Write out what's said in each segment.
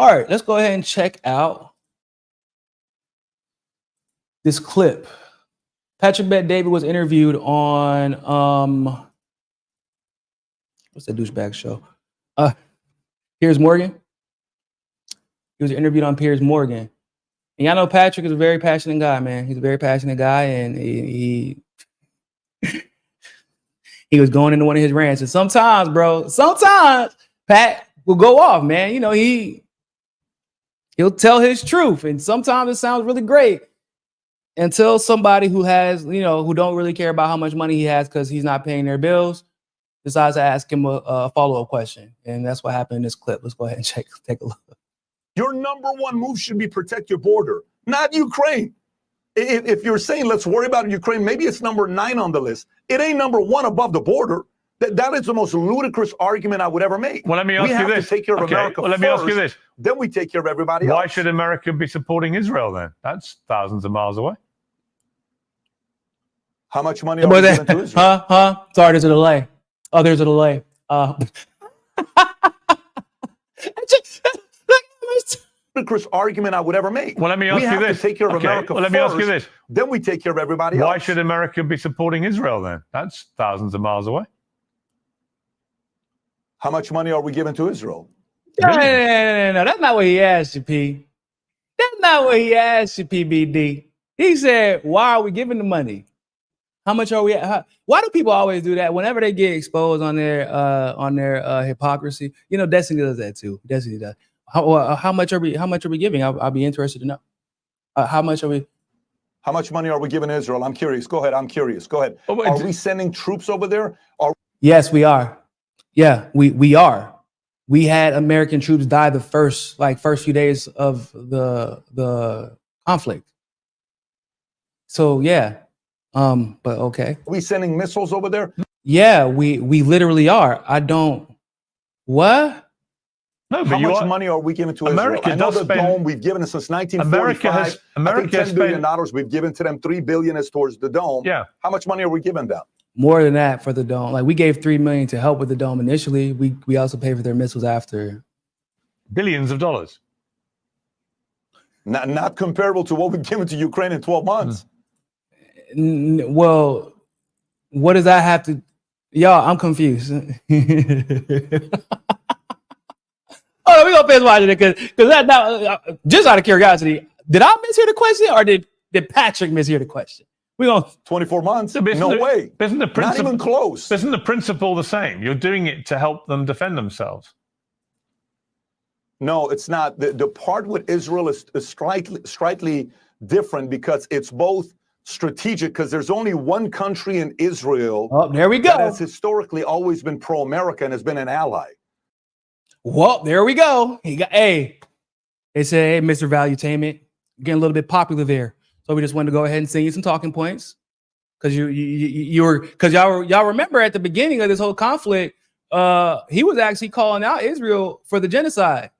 All right, let's go ahead and check out this clip. Patrick Bet-David was interviewed on what's that douchebag show? Piers Morgan. He was interviewed on Piers Morgan. And y'all know Patrick is a very passionate guy, man. He's a very passionate guy, and he was going into one of his rants. And sometimes Pat will go off, man. You know, he'll tell his truth, and sometimes it sounds really great until somebody who has, you know, who don't really care about how much money he has because he's not paying their bills decides to ask him a follow-up question. And that's what happened in this clip. Let's go ahead and take a look. Your number one move should be protect your border, not Ukraine. If you're saying let's worry about Ukraine, maybe it's number 9 on the list. It ain't number 1 above the border. That is the most ludicrous argument I would ever make. Well, let me ask you this. We have to take care of America let me ask you this. Then we take care of everybody else. Why should America be supporting Israel then? That's thousands of miles away. How much money are we giving to Israel? Sorry, there's a delay. Oh, there's a delay. Ludicrous argument I would ever make. Well, let me ask you this. We have to take care of America let me ask you this. Then we take care of everybody else. Why should America be supporting Israel then? That's thousands of miles away. How much money are we giving to Israel? No, that's not what he asked you, P. That's not what he asked you, PBD. He said, why are we giving the money? How much are we at? Why do people always do that whenever they get exposed on their hypocrisy? You know, Destiny does that too. Destiny does. How much are we giving? I'll be interested to know. How much are we? How much money are we giving Israel? I'm curious. Go ahead. I'm curious. Go ahead. Oh, are we sending troops over there? Yes, we are. Yeah, we are. We had American troops die the first few days of the conflict. So yeah. But okay. Are we sending missiles over there? Yeah, we literally are. What? No, how much money are we giving to America? I know the dome we've given it since 1945. America has $10 billion we've given to them. $3 billion is towards the dome. Yeah. How much money are we giving them? More than that for the dome. Like we gave $3 million to help with the dome initially. We also paid for their missiles after. Billions of dollars. Not comparable to what we've given to Ukraine in 12 months. Well, what does that have to? Y'all, I'm confused. Oh, we gonna finish watching it because that now, just out of curiosity, did I mishear the question or did Patrick mishear the question? We gonna 24 months? So no way. Isn't the principle not even close? Isn't the principle the same? You're doing it to help them defend themselves. No, it's not. The part with Israel is slightly different because it's both strategic, because there's only one country in Israel. Oh, there we go. That has historically always been pro-America and has been an ally. Well, there we go. They said, hey, Mr. Valuetainment, you're getting a little bit popular there. So we just wanted to go ahead and send you some talking points. Because y'all remember at the beginning of this whole conflict, he was actually calling out Israel for the genocide.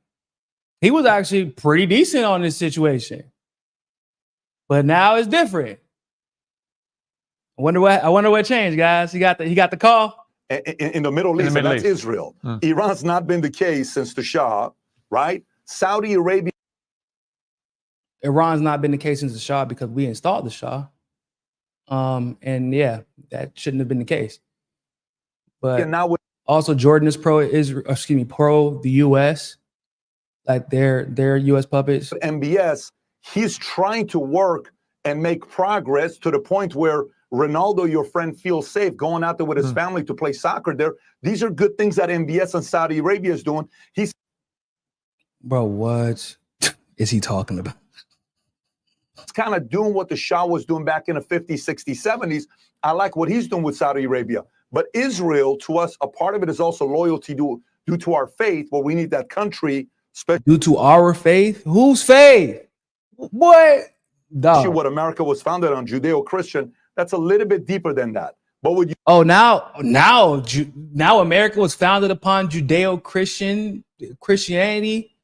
He was actually pretty decent on this situation. But now it's different. I wonder what changed, guys. He got the call. In the Middle East, that's Israel. Iran's not been the case since the Shah, right? Saudi Arabia. Iran's not been the case since the Shah because we installed the Shah. And yeah, that shouldn't have been the case. But now also Jordan is pro the US. Like they're US puppets. MBS, he's trying to work and make progress to the point where Ronaldo, your friend, feels safe going out there with his family to play soccer there. These are good things that MBS and Saudi Arabia is doing. Bro, what is he talking about? It's kind of doing what the Shah was doing back in the 50s, 60s, 70s. I like what he's doing with Saudi Arabia. But Israel, to us, a part of it is also loyalty due to our faith, where we need that country. Due to our faith? Whose faith? What? Especially what America was founded on, Judeo-Christian. That's a little bit deeper than that. But would you? Oh, now America was founded upon Christianity.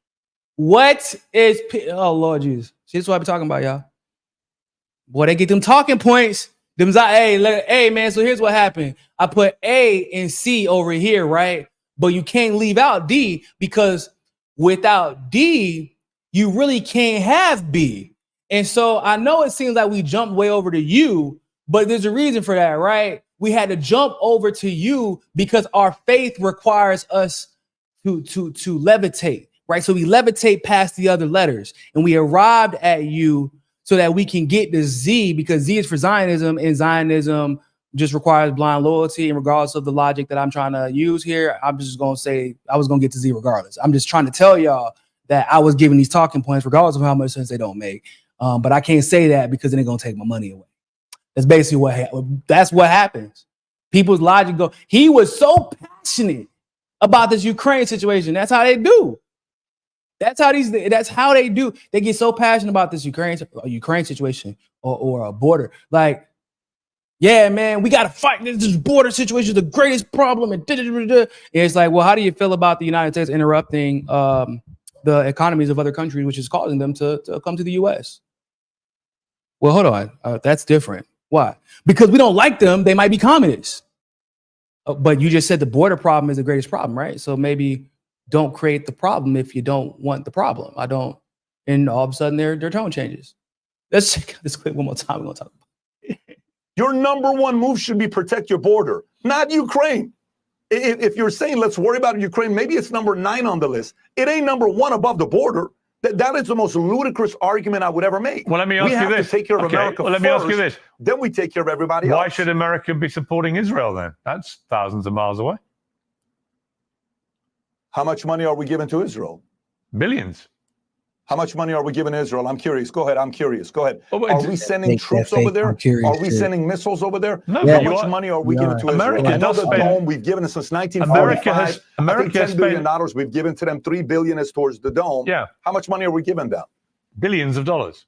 What is? Oh Lord Jesus, this is what I'm talking about, y'all. Boy, they get them talking points. Hey man. So here's what happened. I put A and C over here, right? But you can't leave out D because Without D, you really can't have B. And so I know it seems like we jumped way over to you, but there's a reason for that, right? We had to jump over to you because our faith requires us to levitate, right? So we levitate past the other letters and we arrived at you so that we can get the Z, because Z is for Zionism, and Zionism just requires blind loyalty. And regardless of the logic that I'm trying to use here, I'm just going to say I was going to get to Z regardless. I'm just trying to tell y'all that I was giving these talking points regardless of how much sense they don't make. But I can't say that because then they're going to take my money away. That's basically that's what happens. People's logic go, he was so passionate about this Ukraine situation. That's how they do. That's how they do. They get so passionate about this Ukraine situation or a border. Like, yeah, man, we got to fight. This border situation is the greatest problem. And it's like, well, how do you feel about the United States interrupting the economies of other countries, which is causing them to come to the U.S.? Well, hold on. That's different. Why? Because we don't like them. They might be communists. But you just said the border problem is the greatest problem, right? So maybe don't create the problem if you don't want the problem. And all of a sudden their tone changes. Let's check out this clip one more time. We're going to talk about it. Your number one move should be protect your border, not Ukraine. If you're saying let's worry about Ukraine, maybe it's number 9 on the list. It ain't number 1 above the border. That is the most ludicrous argument I would ever make. Well, let me ask you this. We have to take care of America let me ask you this. Then we take care of everybody else. Why should America be supporting Israel then? That's thousands of miles away. How much money are we giving to Israel? Billions. How much money are we giving Israel? I'm curious. Go ahead. I'm curious. Go ahead. Oh, are we sending troops over there? Are we sending missiles over there? No. How much money are we giving to Israel? I know the dome we've given it since 1945. America has $10 billion we've given to them. $3 billion is towards the dome. Yeah. How much money are we giving them? Billions of dollars.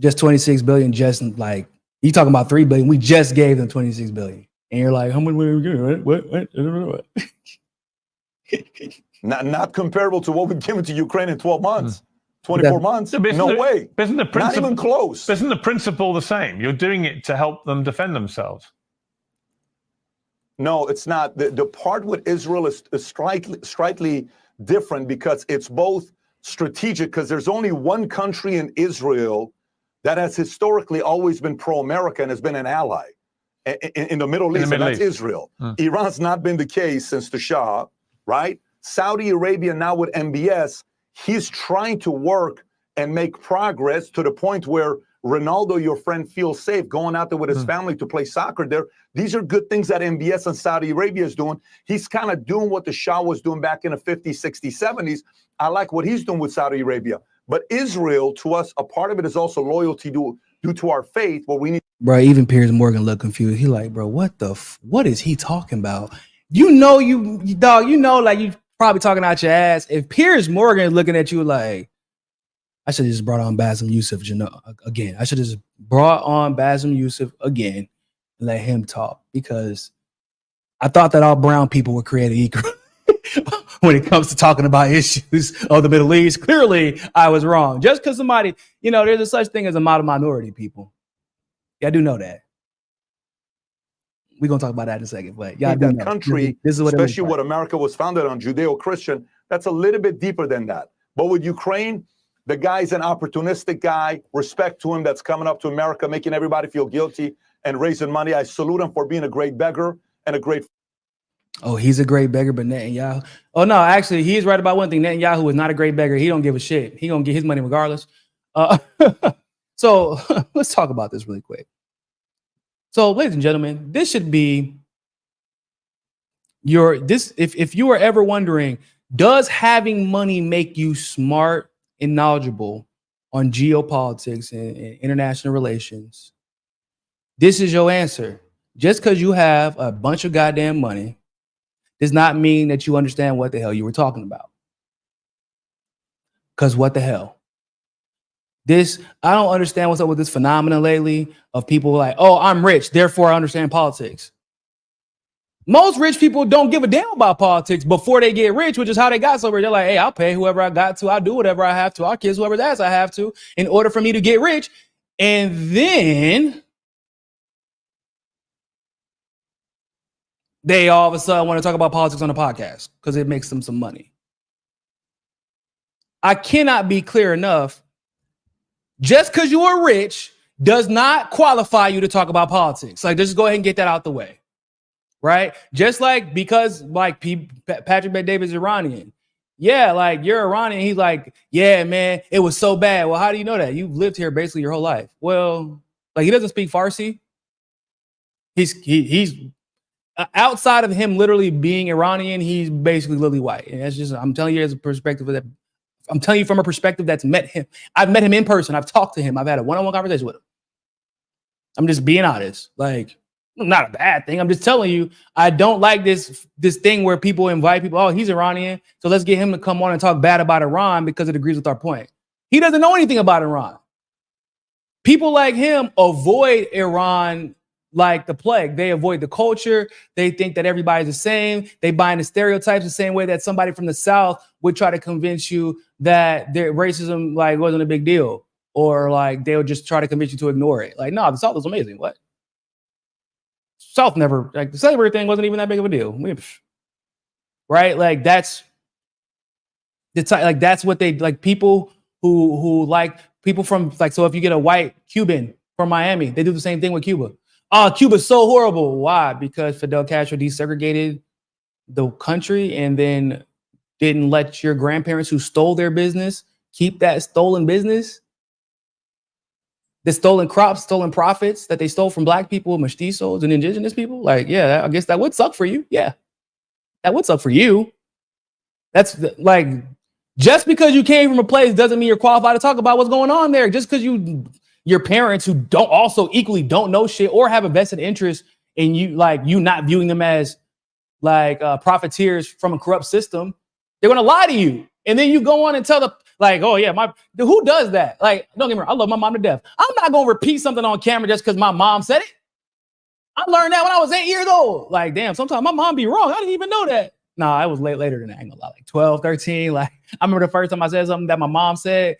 Just 26 billion. Just like you talking about 3 billion. We just gave them 26 billion, and you're like, how much are we giving? What? Not comparable to what we've given to Ukraine in 12 months, 24 months. No way. Not even close. Isn't the principle the same? You're doing it to help them defend themselves. No, it's not. The part with Israel is slightly different because it's both strategic, because there's only one country in Israel that has historically always been pro-America and has been an ally in the Middle East, and that's Israel. Iran's not been the case since the Shah, right? Saudi Arabia now with MBS, he's trying to work and make progress to the point where Ronaldo, your friend, feels safe going out there with his family to play soccer there. These are good things that MBS and Saudi Arabia is doing. He's kind of doing what the Shah was doing back in the 50s, 60s, 70s. I like what he's doing with Saudi Arabia. But Israel, to us, a part of it is also loyalty due to our faith. What we need. Bro, even Piers Morgan looked confused. He like, bro, what is he talking about? You know, like you probably talking out your ass. If Piers Morgan is looking at you like, I should have just brought on Bassem Youssef again. I should have just brought on Bassem Youssef again and let him talk, because I thought that all brown people were created equal when it comes to talking about issues of the Middle East. Clearly, I was wrong. Just because somebody, there's a such thing as a model minority, people. Yeah, I do know that. We're going to talk about that in a second. But yeah, that country, this is what especially what America was founded on, Judeo-Christian, that's a little bit deeper than that. But with Ukraine, the guy's an opportunistic guy. Respect to him that's coming up to America, making everybody feel guilty and raising money. I salute him for being a great beggar and a great. Oh, he's a great beggar, but Netanyahu. Oh, no, actually, he's right about one thing. Netanyahu is not a great beggar. He don't give a shit. He going to get his money regardless. So let's talk about this really quick. So, ladies and gentlemen, this should be if you are ever wondering, does having money make you smart and knowledgeable on geopolitics and international relations? This is your answer. Just because you have a bunch of goddamn money does not mean that you understand what the hell you were talking about. Because what the hell? I don't understand what's up with this phenomenon lately of people like, oh, I'm rich, therefore I understand politics. Most rich people don't give a damn about politics before they get rich, which is how they got so rich. They're like, hey, I'll pay whoever I got to. I'll do whatever I have to. I'll kiss whoever's ass I have to in order for me to get rich. And then they all of a sudden want to talk about politics on the podcast because it makes them some money. I cannot be clear enough. Just because you are rich does not qualify you to talk about politics. Like, just go ahead and get that out the way. Right? Just like because like Patrick Bet-David's Iranian. Yeah, like you're Iranian. He's like, yeah, man, it was so bad. Well, how do you know that? You've lived here basically your whole life. Well, like he doesn't speak Farsi. He's outside of him literally being Iranian, he's basically lily white. And that's just, I'm telling you as a perspective of that. I'm telling you from a perspective that's met him. I've met him in person. I've talked to him. I've had a one-on-one conversation with him. I'm just being honest. Like, not a bad thing. I'm just telling you, I don't like this thing where people invite people. Oh, he's Iranian, so let's get him to come on and talk bad about Iran because it agrees with our point. He doesn't know anything about Iran. People like him avoid Iran like the plague. They avoid the culture. They think that everybody's the same. They buy into stereotypes the same way that somebody from the South would try to convince you that their racism like wasn't a big deal, or like they would just try to convince you to ignore it. Like, no, the South was amazing. What? South never, like the slavery thing wasn't even that big of a deal. Right? Like that's the type, like that's what they like. People who like people from like, so if you get a white Cuban from Miami, they do the same thing with Cuba. Oh, Cuba's so horrible. Why? Because Fidel Castro desegregated the country and then didn't let your grandparents who stole their business keep that stolen business. The stolen crops, stolen profits that they stole from black people, mestizos, and indigenous people. Like, yeah, I guess that would suck for you. Yeah, that would suck for you. That's like, just because you came from a place doesn't mean you're qualified to talk about what's going on there. Just because your parents who don't also equally don't know shit or have a vested interest in you, like you not viewing them as like profiteers from a corrupt system, they're going to lie to you. And then you go on and tell the, like, oh yeah, who does that? Like, don't get me wrong, I love my mom to death. I'm not gonna repeat something on camera just because my mom said it. I learned that when I was 8 years old. Like, damn, sometimes my mom be wrong. I didn't even know that. No, I was later than that. I ain't gonna lie, like 12, 13. Like, I remember the first time I said something that my mom said,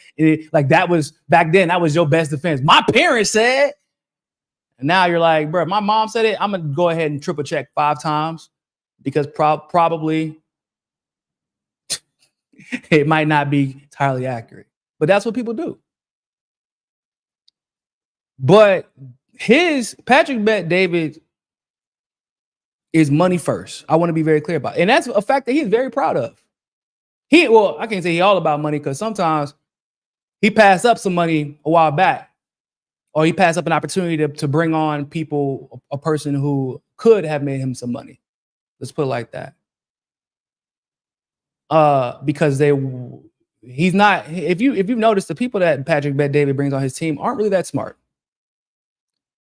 like that was back then, that was your best defense. My parents said, and now you're like, bro, my mom said it. I'm gonna go ahead and triple check 5 times because probably it might not be entirely accurate, but that's what people do. But Patrick Bet-David is money first. I want to be very clear about it. And that's a fact that he's very proud of. I can't say he's all about money because sometimes he passed up some money a while back, or he passed up an opportunity to bring on people, a person who could have made him some money. Let's put it like that. Because he's not, if you've noticed, the people that Patrick Bet-David brings on his team aren't really that smart.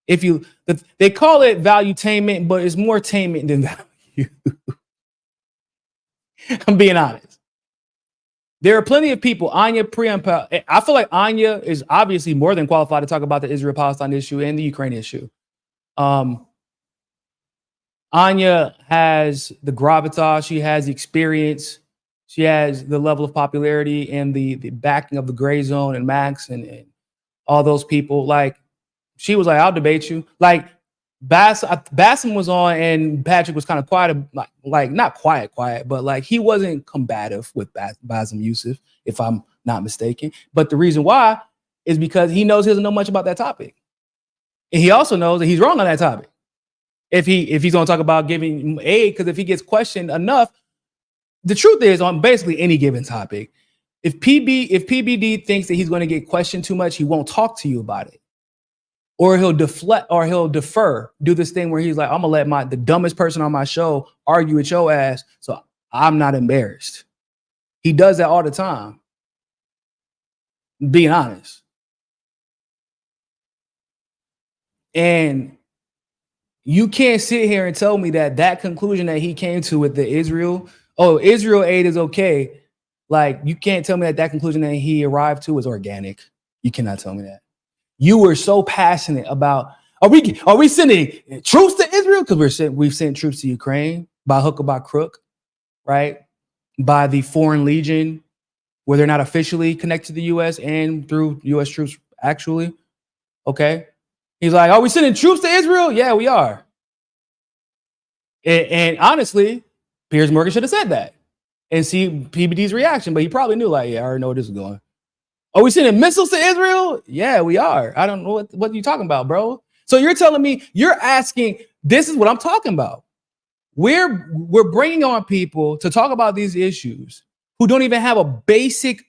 They call it valuetainment, but it's more tainment than value. I'm being honest. There are plenty of people, Anya Priyanka. I feel like Anya is obviously more than qualified to talk about the Israel-Palestine issue and the Ukraine issue. Anya has the gravitas, she has the experience. She has the level of popularity and the backing of the Gray Zone and Max and all those people. Like, she was like, I'll debate you. Like, Bassem was on and Patrick was kind of quiet, like not quiet, but like he wasn't combative with Bassem Youssef, if I'm not mistaken. But the reason why is because he knows he doesn't know much about that topic. And he also knows that he's wrong on that topic. If he's going to talk about giving aid, because if he gets questioned enough, the truth is, on basically any given topic, if PBD thinks that he's going to get questioned too much, he won't talk to you about it. Or he'll deflect, or he'll defer, do this thing where he's like, I'm going to let the dumbest person on my show argue with your ass, so I'm not embarrassed. He does that all the time. Being honest. And you can't sit here and tell me that conclusion that he came to with the Israel aid is okay. Like, you can't tell me that conclusion that he arrived to is organic. You cannot tell me that. You were so passionate about, are we sending troops to Israel? Because we've sent troops to Ukraine by hook or by crook, right? By the Foreign Legion, where they're not officially connected to the U.S. and through U.S. troops, actually. Okay. He's like, are we sending troops to Israel? Yeah, we are. And honestly, Piers Morgan should have said that. and see PBD's reaction. But he probably knew, like, yeah, I already know where this is going. Are we sending missiles to Israel? Yeah, we are. I don't know what you're talking about, bro. So you're telling me, you're asking, this is what I'm talking about. We're bringing on people to talk about these issues who don't even have a basic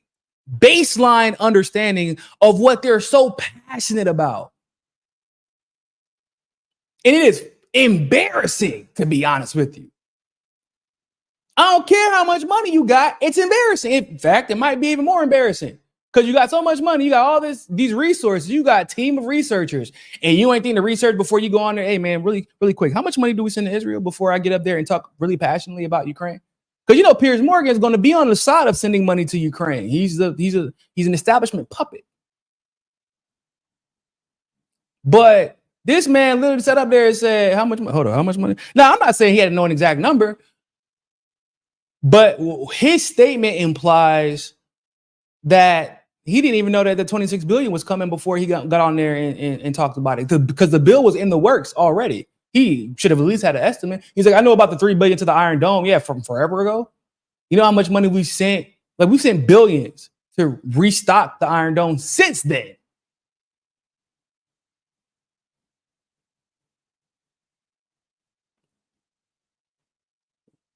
baseline understanding of what they're so passionate about. And it is embarrassing, to be honest with you. I don't care how much money you got. It's embarrassing. In fact, it might be even more embarrassing because you got so much money. You got all these resources. You got a team of researchers, and you ain't think to research before you go on there. Hey, man, really, really quick. How much money do we send to Israel before I get up there and talk really passionately about Ukraine? Because, you know, Piers Morgan is going to be on the side of sending money to Ukraine. He's an establishment puppet. But this man literally sat up there and said, how much money? Now, I'm not saying he had to know an exact number, but his statement implies that he didn't even know that the 26 billion was coming before he got on there and talked about it, because the bill was in the works already. He should have at least had an estimate. He's like, I know about the 3 billion to the Iron Dome. Yeah, from forever ago. You know how much money we sent? Like, we sent billions to restock the Iron Dome since then.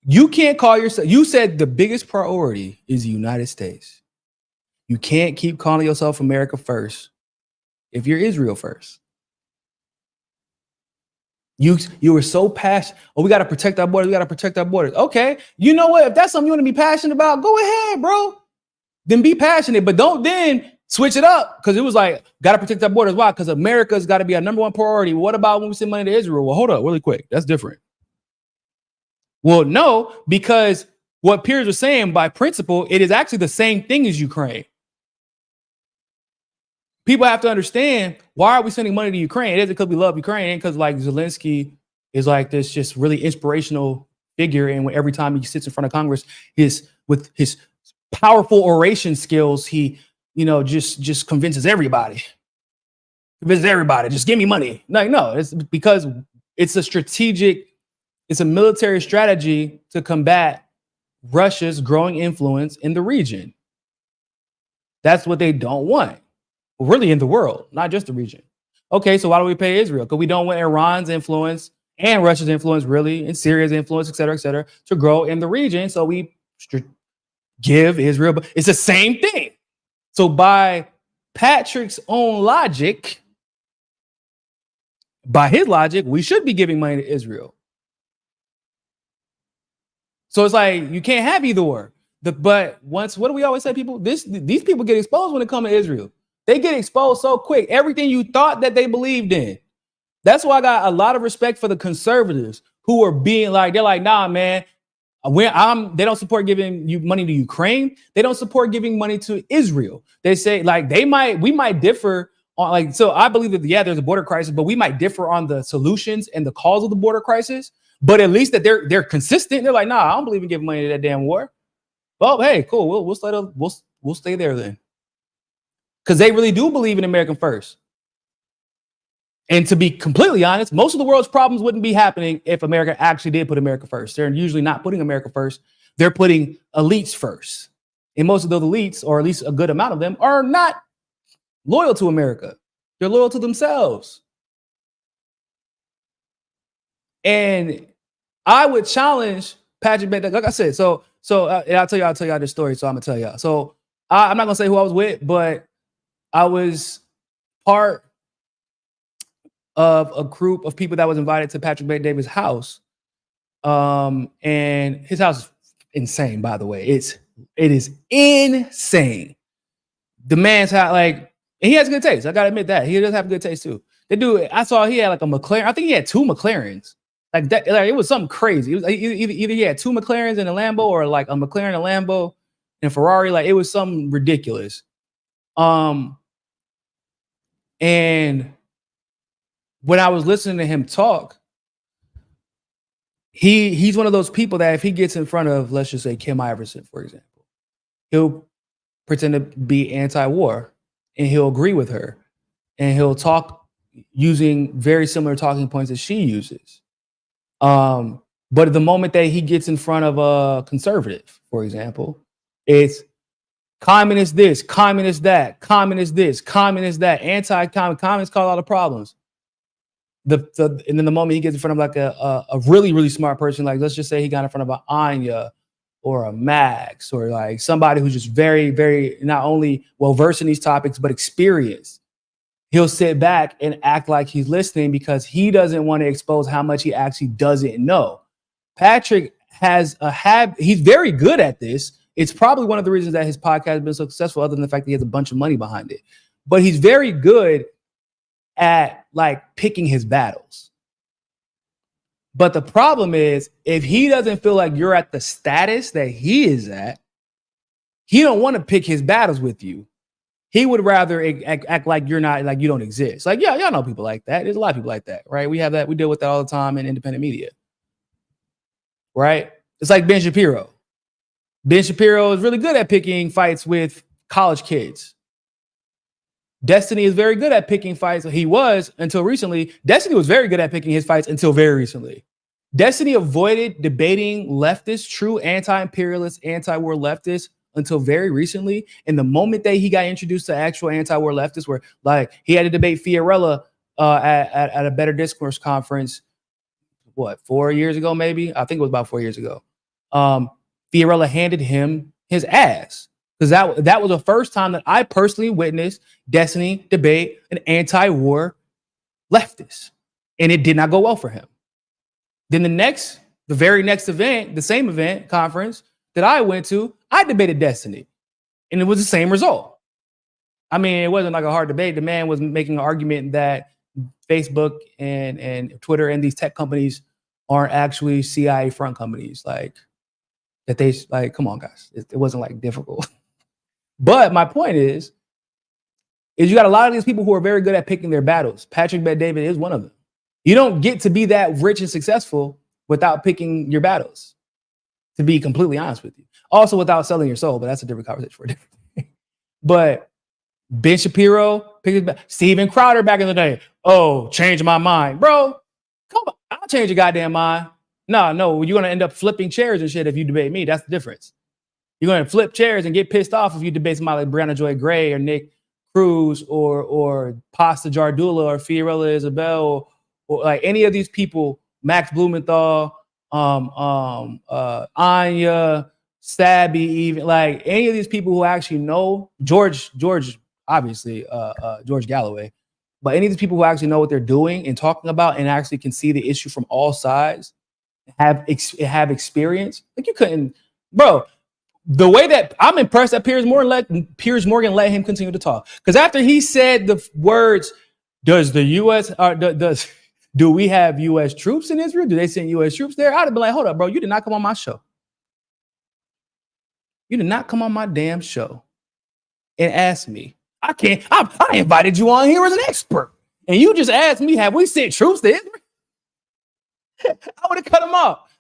You can't call yourself, you said the biggest priority is the United States. You can't keep calling yourself America first if you're Israel first. You were so passionate. Oh, we got to protect our borders. We got to protect our borders. Okay. You know what? If that's something you want to be passionate about, go ahead, bro. Then be passionate, but don't then switch it up. Because it was like, got to protect our borders. Why? Because America's got to be our number one priority. What about when we send money to Israel? Well, hold up really quick. That's different. Well, no, because what Piers was saying, by principle, it is actually the same thing as Ukraine. People have to understand, why are we sending money to Ukraine? It isn't because we love Ukraine, because like Zelensky is like this just really inspirational figure. And every time he sits in front of Congress, with his powerful oration skills, he, just convinces everybody. Just give me money. No, it's because it's a military strategy to combat Russia's growing influence in the region. That's what they don't want. Really in the world, not just the region. Okay, so why do we pay Israel? Because we don't want Iran's influence and Russia's influence, really, and Syria's influence, et cetera, to grow in the region. So we give Israel, but it's the same thing. So by Patrick's own logic, we should be giving money to Israel. So it's like, you can't have either or. But what do we always say, people? These people get exposed when it comes to Israel. They get exposed so quick. Everything you thought that they believed in. That's why I got a lot of respect for the conservatives who are being like, they're like, nah, man, they don't support giving you money to Ukraine. They don't support giving money to Israel. They say like we might differ on like, so I believe that, yeah, there's a border crisis, but we might differ on the solutions and the cause of the border crisis. But at least that they're consistent. They're like, nah, I don't believe in giving money to that damn war. Well, hey, cool. We'll stay there then. Because they really do believe in American first. And to be completely honest, most of the world's problems wouldn't be happening if America actually did put America first. They're usually not putting America first. They're putting elites first. And most of those elites, or at least a good amount of them, are not loyal to America. They're loyal to themselves. And I would challenge Patrick Baker, like I said, so I'll tell y'all this story. So I'm gonna tell y'all. So I'm not gonna say who I was with, but I was part of a group of people that was invited to Patrick Bet-David's house. And his house is insane, by the way. It is insane. The man's house, like, and he has good taste. I gotta admit that. He does have good taste too. I saw he had like a McLaren. I think he had 2 McLarens. Like that, like it was something crazy. It was either he had 2 McLarens and a Lambo, or like a McLaren, a Lambo, and a Ferrari. Like it was something ridiculous. And when I was listening to him talk, he's one of those people that if he gets in front of, let's just say, Kim Iverson, for example, he'll pretend to be anti-war and he'll agree with her and he'll talk using very similar talking points that she uses. But the moment that he gets in front of a conservative, for example, it's communist this, communist that, communist this, communist that, anti-communist, communists cause all the problems. And then the moment he gets in front of like a really, really smart person, like let's just say he got in front of an Anya or a Max or like somebody who's just very, very not only well versed in these topics, but experienced. He'll sit back and act like he's listening because he doesn't want to expose how much he actually doesn't know. Patrick has he's very good at this. It's probably one of the reasons that his podcast has been so successful, other than the fact that he has a bunch of money behind it. But he's very good at like picking his battles. But the problem is, if he doesn't feel like you're at the status that he is at, he don't want to pick his battles with you. He would rather act like you're not, like you don't exist. Like, yeah, y'all know people like that. There's a lot of people like that, right? We have that. We deal with that all the time in independent media, right? It's like Ben Shapiro. Ben Shapiro is really good at picking fights with college kids. Destiny is very good at picking fights. He was until recently. Destiny was very good at picking his fights until very recently. Destiny avoided debating leftists, true anti-imperialist, anti-war leftists until very recently. And the moment that he got introduced to actual anti-war leftists, where like he had to debate Fiorella at a Better Discourse conference, 4 years ago, maybe? I think it was about 4 years ago. Fiorella handed him his ass. Because that was the first time that I personally witnessed Destiny debate an anti-war leftist. And it did not go well for him. Then the very next event, the same event, conference that I went to, I debated Destiny. And it was the same result. I mean, it wasn't like a hard debate. The man was making an argument that Facebook and Twitter and these tech companies aren't actually CIA front companies. Like, that they, like, come on, guys. It wasn't like difficult. But my point is you got a lot of these people who are very good at picking their battles. Patrick Bet-David is one of them. You don't get to be that rich and successful without picking your battles, to be completely honest with you. Also without selling your soul, but that's a different conversation for a different thing. But Ben Shapiro, Steven Crowder back in the day, change my mind. Bro, come on, I'll change your goddamn mind. No, you're going to end up flipping chairs and shit if you debate me. That's the difference. You're going to flip chairs and get pissed off if you debate somebody like Brianna Joy Gray or Nick Cruz or Pasta Jardula or Fiorella Isabel or like any of these people, Max Blumenthal, Anya, Stabby, even like any of these people who actually know George, obviously, George Galloway, but any of these people who actually know what they're doing and talking about and actually can see the issue from all sides, have experience. Like you couldn't, bro. The way that I'm impressed that Piers Morgan let him continue to talk. Because after he said the words, does the U.S. Do we have U.S. troops in Israel? Do they send U.S. troops there? I'd have been like, hold up, bro. You did not come on my show. You did not come on my damn show and ask me. I invited you on here as an expert. And you just asked me, have we sent troops to Israel? I would have cut him off.